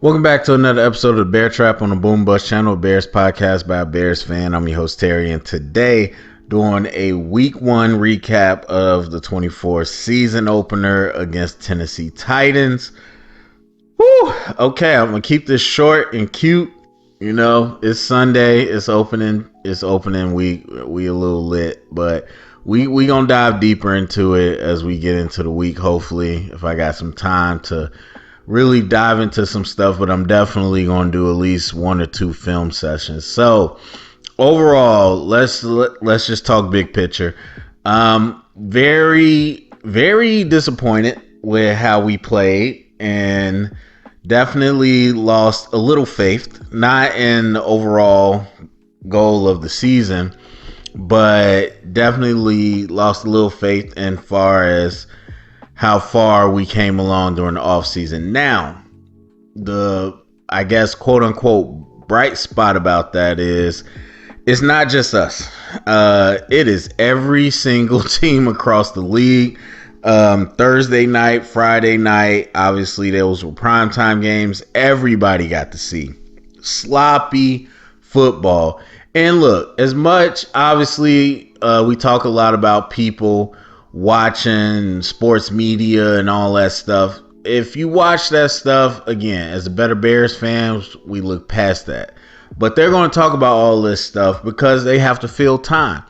Welcome back to another episode of the Bear Trap on the Boom Bust channel, Bears podcast by a Bears fan. I'm your host Terry, and today doing a week one recap of the 24 season opener against Tennessee Titans. Woo! Okay, I'm gonna keep this short and cute. You know, it's Sunday, it's opening week. We a little lit, but we gonna dive deeper into it as we get into the week. Hopefully, if I got some time to really dive into some stuff, but I'm definitely going to do at least one or two film sessions. So overall, let's just talk big picture. Very, very disappointed with how we played, and definitely lost a little faith, not in the overall goal of the season, but definitely lost a little faith in far as how far we came along during the offseason. Now, the, I guess, quote unquote, bright spot about that is it's not just us. It is every single team across the league. Thursday night, Friday night, obviously those were primetime games. Everybody got to see sloppy football. And look, as much, obviously, we talk a lot about people watching sports media and all that stuff. If you watch that stuff, again, as a better Bears fans, we look past that. But they're going to talk about all this stuff because they have to fill time.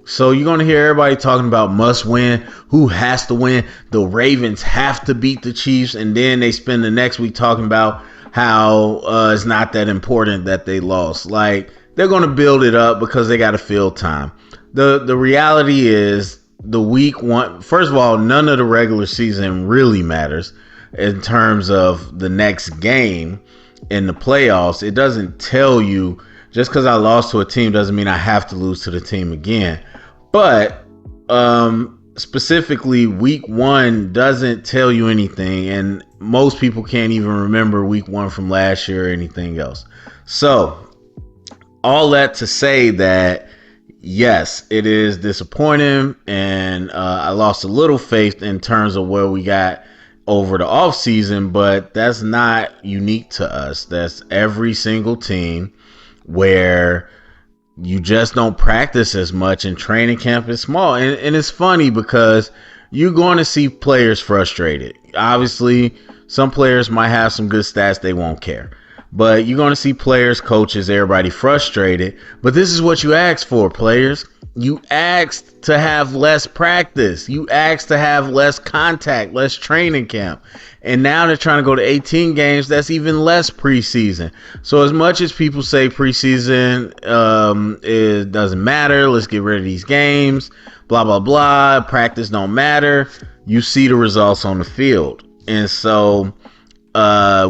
So you're going to hear everybody talking about must win, who has to win. The Ravens have to beat the Chiefs. And then they spend the next week talking about how it's not that important that they lost. Like, they're going to build it up because they got to fill time. The reality is, the week one, first of all, none of the regular season really matters in terms of the next game in the playoffs. It doesn't tell you, just because I lost to a team doesn't mean I have to lose to the team again. But specifically, week one doesn't tell you anything, and most people can't even remember week one from last year or anything else. So all that to say that, yes, it is disappointing, and I lost a little faith in terms of where we got over the offseason, but that's not unique to us. That's every single team where you just don't practice as much, and training camp is small. And it's funny because you're going to see players frustrated. Obviously, some players might have some good stats, they won't care. But you're going to see players, coaches, everybody frustrated. But this is what you asked for, players. You asked to have less practice. You asked to have less contact, less training camp. And now they're trying to go to 18 games. That's even less preseason. So as much as people say preseason it doesn't matter, let's get rid of these games, blah, blah, blah, practice don't matter, you see the results on the field. And so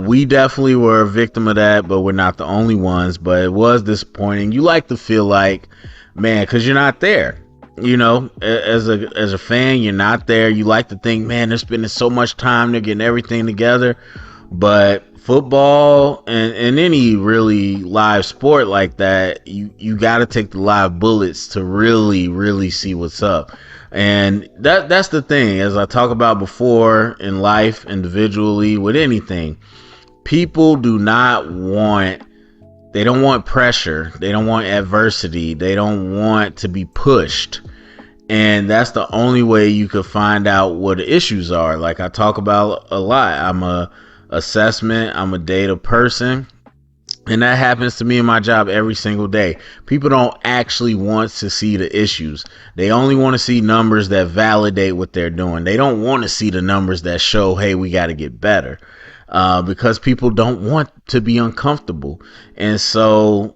we definitely were a victim of that, but we're not the only ones. But it was disappointing. You like to feel like, man, because you're not there. You know, as a fan, you're not there. You like to think, man, they're spending so much time, they're getting everything together. But football and any really live sport like that, you got to take the live bullets to really, really see what's up. And that's the thing, as I talk about before in life, individually, with anything, people don't want pressure. They don't want adversity. They don't want to be pushed. And that's the only way you could find out what the issues are. Like I talk about a lot, I'm a assessment, I'm a data person. And that happens to me in my job every single day. People don't actually want to see the issues. They only want to see numbers that validate what they're doing. They don't want to see the numbers that show, hey, we got to get better. Because people don't want to be uncomfortable. And so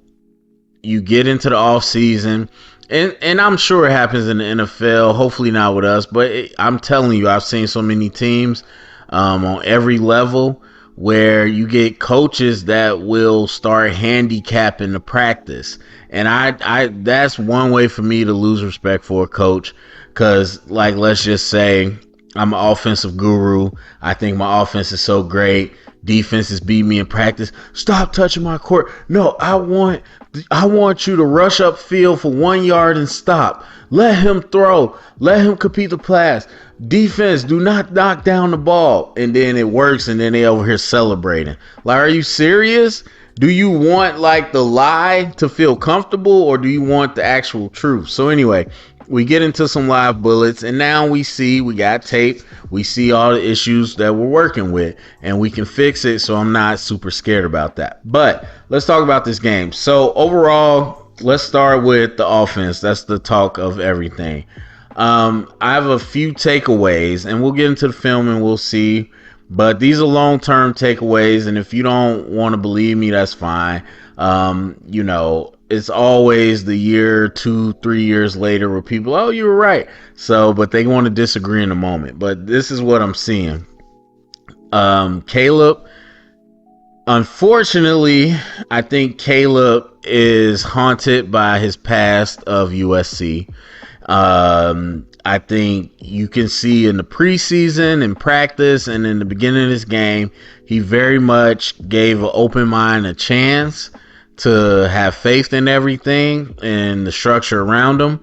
you get into the off season, and I'm sure it happens in the NFL, hopefully not with us, but I'm telling you, I've seen so many teams on every level where you get coaches that will start handicapping the practice. And I that's one way for me to lose respect for a coach, because, like, let's just say I'm an offensive guru. I think my offense is so great. Defenses beat me in practice. Stop touching my court. No, I want you to rush up field for 1 yard and stop. Let him throw. Let him complete the pass. Defense, do not knock down the ball. And then it works, and then they over here celebrating. Like, are you serious? Do you want like the lie to feel comfortable, or do you want the actual truth? So anyway, we get into some live bullets, and now we got tape. We see all the issues that we're working with, and we can fix it. So I'm not super scared about that. But let's talk about this game. So overall, let's start with the offense. That's the talk of everything. I have a few takeaways, and we'll get into the film and we'll see. But these are long-term takeaways, and if you don't want to believe me, that's fine. It's always the year, 2-3 years later where people, oh, you were right. So, but they want to disagree in a moment. But this is what I'm seeing. Caleb, unfortunately, I think Caleb is haunted by his past of USC. I think you can see in the preseason, in practice, and in the beginning of this game, he very much gave an open mind a chance to have faith in everything and the structure around him.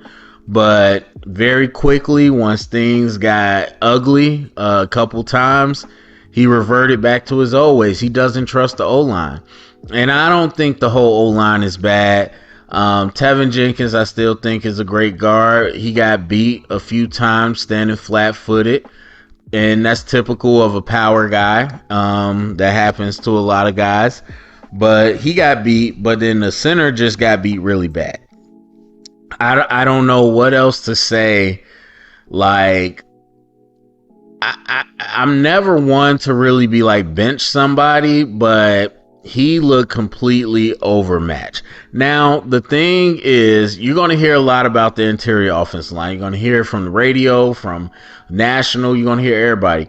But very quickly, once things got ugly a couple times, he reverted back to his old ways. He doesn't trust the O-line. And I don't think the whole O-line is bad. Tevin Jenkins, I still think, is a great guard. He got beat a few times standing flat-footed, and that's typical of a power guy. That happens to a lot of guys. But he got beat, but then the center just got beat really bad. I don't know what else to say. Like, I'm never one to really be like bench somebody, but he looked completely overmatched. Now, the thing is, you're going to hear a lot about the interior offensive line. You're going to hear it from the radio, from national. You're going to hear everybody.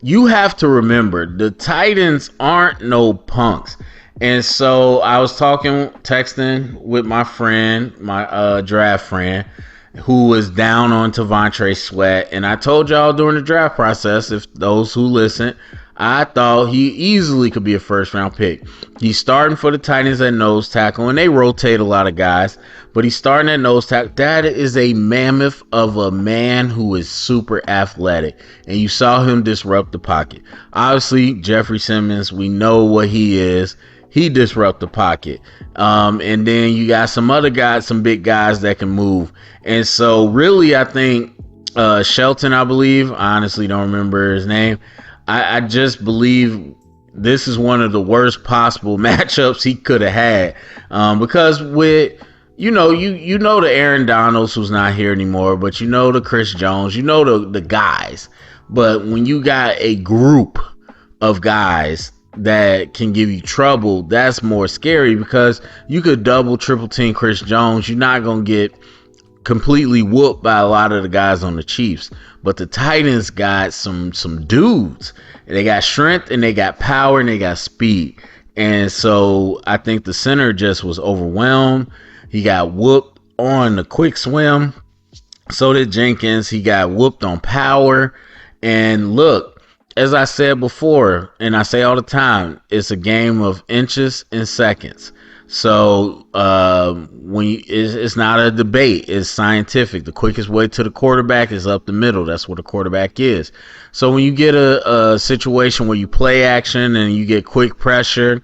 You have to remember, the Titans aren't no punks. And so I was texting with my friend, my draft friend, who was down on Tavontre Sweat. And I told y'all during the draft process, if those who listen, I thought he easily could be a first-round pick. He's starting for the Titans at nose tackle, and they rotate a lot of guys, but he's starting at nose tackle. That is a mammoth of a man who is super athletic, and you saw him disrupt the pocket. Obviously, Jeffrey Simmons, we know what he is. He disrupt the pocket. And then you got some other guys, some big guys that can move. And so really, I think Shelton, I believe, I honestly don't remember his name. I just believe this is one of the worst possible matchups he could have had. Because with, you know the Aaron Donalds who's not here anymore, but you know the Chris Jones, you know the guys. But when you got a group of guys that can give you trouble, that's more scary, because you could double, triple team Chris Jones. You're not going to get completely whooped by a lot of the guys on the Chiefs. But the Titans got some dudes. They got strength, and they got power, and they got speed. And so I think the center just was overwhelmed. He got whooped on the quick swim. So did Jenkins. He got whooped on power. And look, as I said before, and I say all the time, it's a game of inches and seconds. So it's not a debate. It's scientific. The quickest way to the quarterback is up the middle. That's what a quarterback is. So when you get a situation where you play action and you get quick pressure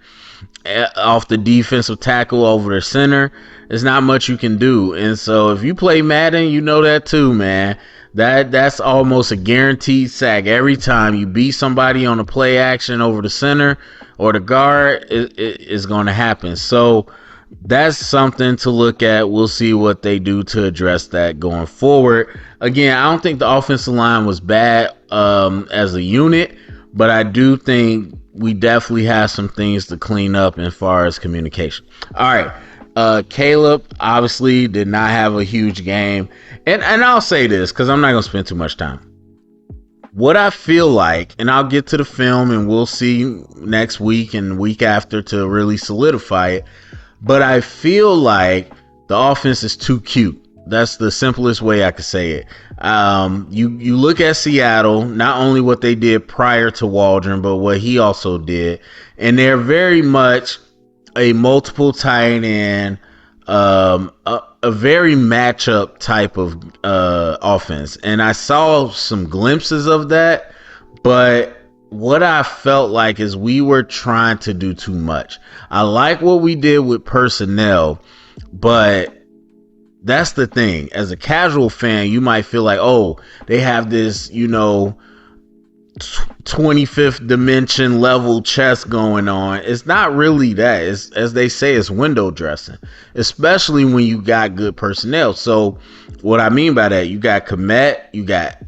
off the defensive tackle over the center, there's not much you can do. And so if you play Madden, you know that too, man. That's almost a guaranteed sack. Every time you beat somebody on a play action over the center or the guard, it is going to happen. So that's something to look at. We'll see what they do to address that going forward. Again, I don't think the offensive line was bad as a unit, but I do think we definitely have some things to clean up as far as communication. All right. Caleb obviously did not have a huge game. And I'll say this because I'm not going to spend too much time. What I feel like, and I'll get to the film and we'll see next week and week after to really solidify it, but I feel like the offense is too cute. That's the simplest way I could say it. You look at Seattle, not only what they did prior to Waldron, but what he also did, and they're very much a multiple tight end, a very matchup type of offense. And I saw some glimpses of that, but what I felt like is we were trying to do too much. I like what we did with personnel, but that's the thing. As a casual fan, you might feel like, oh, they have this, 25th dimension level chess going on. It's not really that. It's, as they say, it's window dressing, especially when you got good personnel. So what I mean by that, you got Komet, you got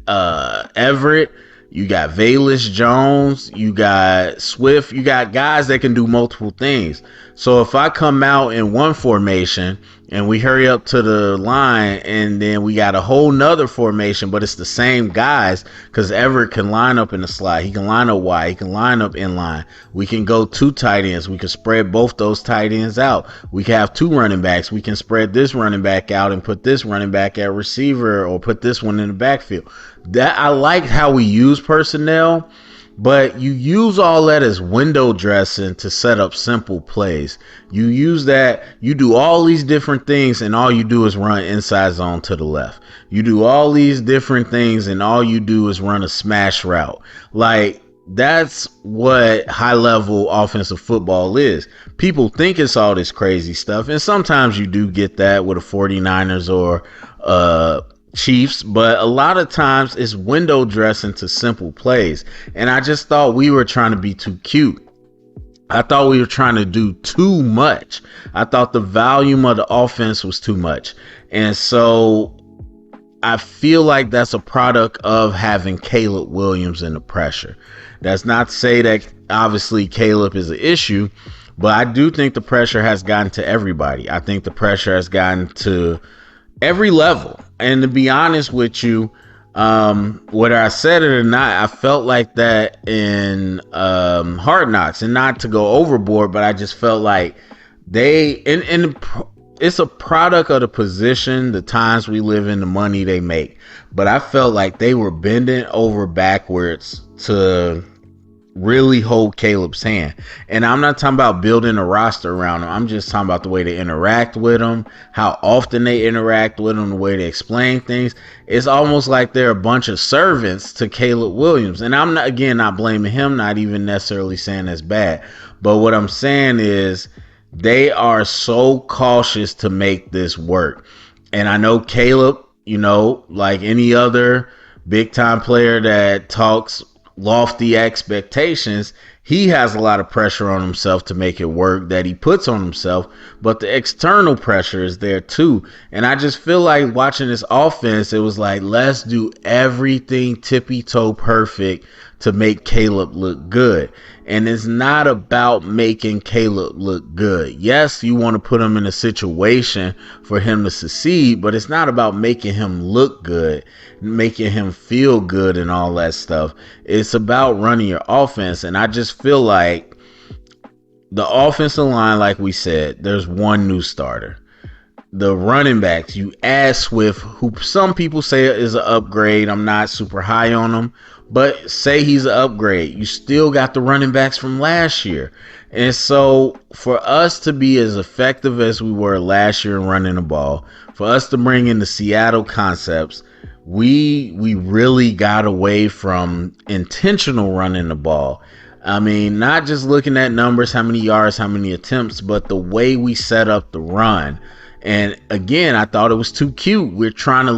Everett, you got Velus Jones, you got Swift, you got guys that can do multiple things. So if I come out in one formation and we hurry up to the line and then we got a whole nother formation, but it's the same guys, because Everett can line up in the slot. He can line up wide. He can line up in line. We can go 2 tight ends. We can spread both those tight ends out. We can have 2 running backs. We can spread this running back out and put this running back at receiver, or put this one in the backfield. That I like how we use personnel, but you use all that as window dressing to set up simple plays. You use that, you do all these different things, and all you do is run inside zone to the left. You do all these different things, and all you do is run a smash route. Like, that's what high level offensive football is. People think it's all this crazy stuff, and sometimes you do get that with the 49ers or Chiefs, but a lot of times it's window dressing to simple plays. And I just thought we were trying to be too cute. I thought we were trying to do too much. I thought the volume of the offense was too much. And so I feel like that's a product of having Caleb Williams in the pressure. That's not to say that obviously Caleb is an issue, but I do think the pressure has gotten to everybody. I think the pressure has gotten to every level. And to be honest with you, whether I said it or not, I felt like that in Hard Knocks, and not to go overboard, but I just felt like it's a product of the position, the times we live in, the money they make. But I felt like they were bending over backwards to really hold Caleb's hand. And I'm not talking about building a roster around him. I'm just talking about the way they interact with him, how often they interact with him, the way they explain things. It's almost like they're a bunch of servants to Caleb Williams. And I'm not blaming him, not even necessarily saying that's bad. But what I'm saying is they are so cautious to make this work. And I know Caleb, like any other big time player that talks lofty expectations, he has a lot of pressure on himself to make it work that he puts on himself, but the external pressure is there too. And I just feel like watching this offense, it was like, let's do everything tippy-toe perfect to make Caleb look good. And it's not about making Caleb look good. Yes, you want to put him in a situation for him to succeed, but it's not about making him look good, making him feel good and all that stuff. It's about running your offense. And I just feel like the offensive line, like we said, there's one new starter. The running backs, you add Swift, who some people say is an upgrade. I'm not super high on him, but say he's an upgrade. You still got the running backs from last year. And so for us to be as effective as we were last year in running the ball, for us to bring in the Seattle concepts, we really got away from intentional running the ball. I mean, not just looking at numbers, how many yards, how many attempts, but the way we set up the run. And again, I thought it was too cute. We're trying to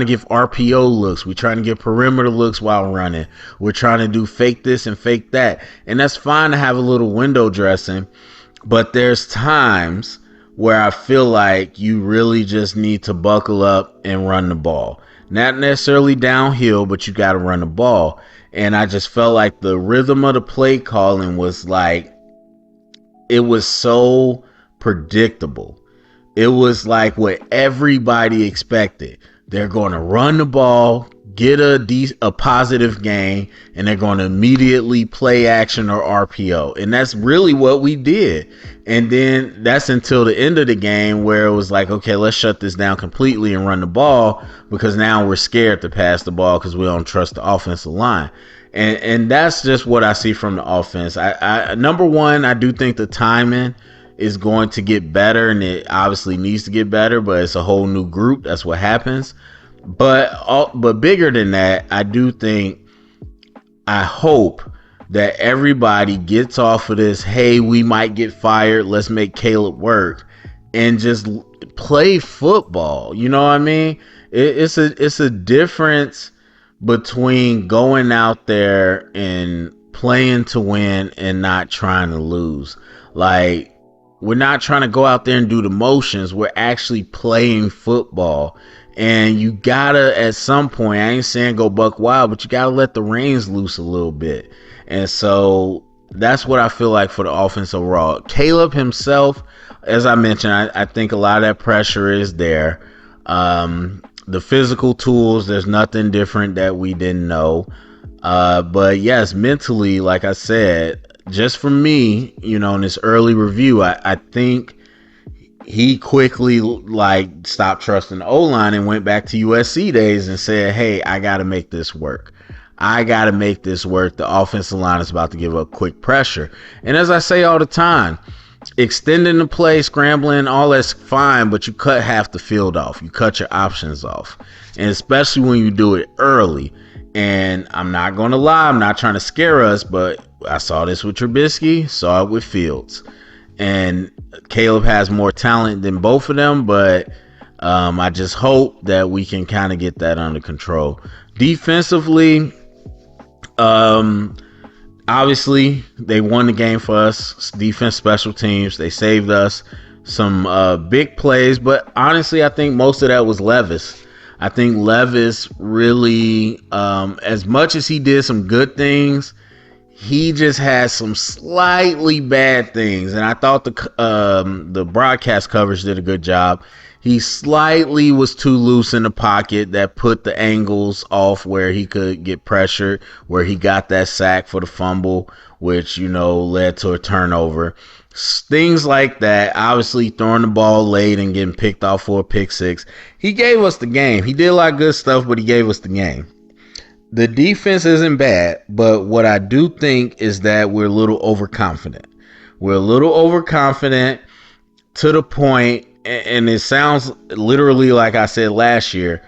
give RPO looks. We're trying to give perimeter looks while running. We're trying to do fake this and fake that. And that's fine to have a little window dressing, but there's times where I feel like you really just need to buckle up and run the ball. Not necessarily downhill, but you got to run the ball. And I just felt like the rhythm of the play calling was like, it was so predictable. It was like what everybody expected. They're going to run the ball, get a positive gain, and they're going to immediately play action or RPO. And that's really what we did. And then that's until the end of the game where it was like, okay, let's shut this down completely and run the ball, because now we're scared to pass the ball because we don't trust the offensive line. And that's just what I see from the offense. I number one, I do think the timing is going to get better, and it obviously needs to get better, but it's a whole new group. That's what happens. But bigger than that, I hope that everybody gets off of this, hey, we might get fired, let's make Caleb work, and just play football. You know what I mean? It's a difference between going out there and playing to win and not trying to lose. Like, we're not trying to go out there and do the motions. We're actually playing football. And you gotta, at some point, I ain't saying go buck wild, but you gotta let the reins loose a little bit. And so that's what I feel like for the offense overall. Caleb himself, as I mentioned, I think a lot of that pressure is there. The physical tools, there's nothing different that we didn't know. But yes, mentally, like I said, just for me, in this early review, I think he quickly stopped trusting the O-line and went back to USC days and said, hey, I got to make this work. The offensive line is about to give up quick pressure. And as I say all the time, extending the play, scrambling, all that's fine, but you cut half the field off. You cut your options off. And especially when you do it early. And I'm not going to lie, I'm not trying to scare us, but I saw this with Trubisky, saw it with Fields. And Caleb has more talent than both of them, but I just hope that we can kind of get that under control. Defensively, obviously, they won the game for us. Defense, special teams, they saved us some big plays, but honestly, I think most of that was Levis. I think Levis really, as much as he did some good things, he just had some slightly bad things, and I thought the broadcast coverage did a good job. He slightly was too loose in the pocket. That put the angles off where he could get pressured, where he got that sack for the fumble, which, led to a turnover. Things like that. Obviously, throwing the ball late and getting picked off for a pick six. He gave us the game. He did a lot of good stuff, but he gave us the game. The defense isn't bad, but what I do think is that we're a little overconfident. We're a little overconfident to the point, and it sounds literally like I said last year,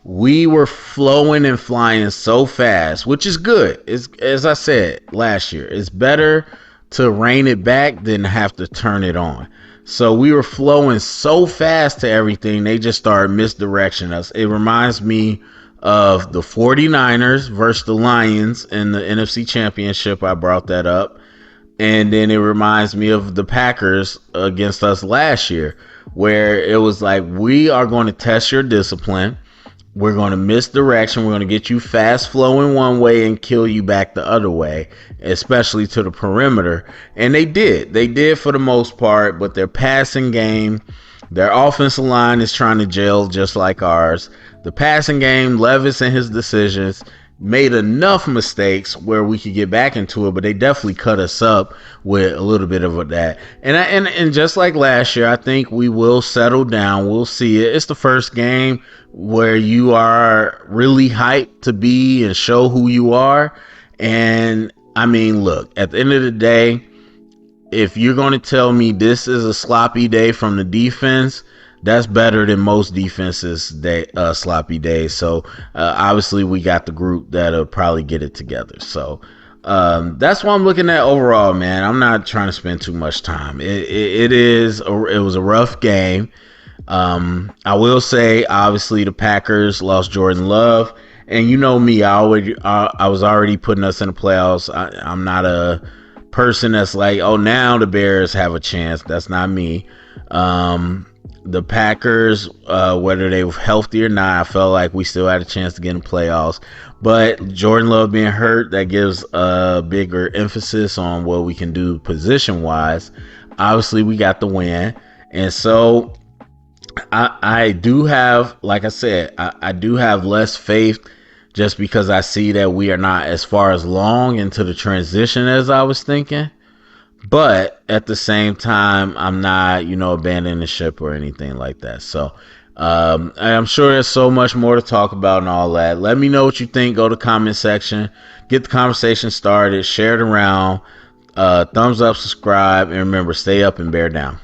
we were flowing and flying so fast, which is good. It's, as I said last year, it's better to rein it back than have to turn it on. So we were flowing so fast to everything, they just started misdirecting us. It reminds me of the 49ers versus the Lions in the NFC Championship. I brought that up. And then it reminds me of the Packers against us last year, where it was like, we are going to test your discipline. We're going to misdirection. We're going to get you fast flowing one way and kill you back the other way, especially to the perimeter. And they did. They did for the most part, but their passing game, their offensive line is trying to gel just like ours. The passing game, Levis and his decisions made enough mistakes where we could get back into it, but they definitely cut us up with a little bit of that. And just like last year, I think we will settle down. We'll see it. It's the first game where you are really hyped to be and show who you are. And I mean, look, at the end of the day, if you're going to tell me this is a sloppy day from the defense, that's better than most defenses' sloppy days. So obviously we got the group that'll probably get it together. So that's what I'm looking at overall, man. I'm not trying to spend too much time. It was a rough game. I will say, obviously, the Packers lost Jordan Love, and you know me, I was already putting us in the playoffs. I'm not a person that's like, oh, now the Bears have a chance. That's not me. The Packers, whether they were healthy or not, I felt like we still had a chance to get in the playoffs. But Jordan Love being hurt, that gives a bigger emphasis on what we can do position-wise. Obviously, we got the win. And so I do have, like I said, I do have less faith just because I see that we are not as far as long into the transition as I was thinking. But at the same time, I'm not, abandoning the ship or anything like that. So I'm sure there's so much more to talk about and all that. Let me know what you think. Go to the comment section. Get the conversation started. Share it around. Thumbs up, subscribe, and remember, stay up and bear down.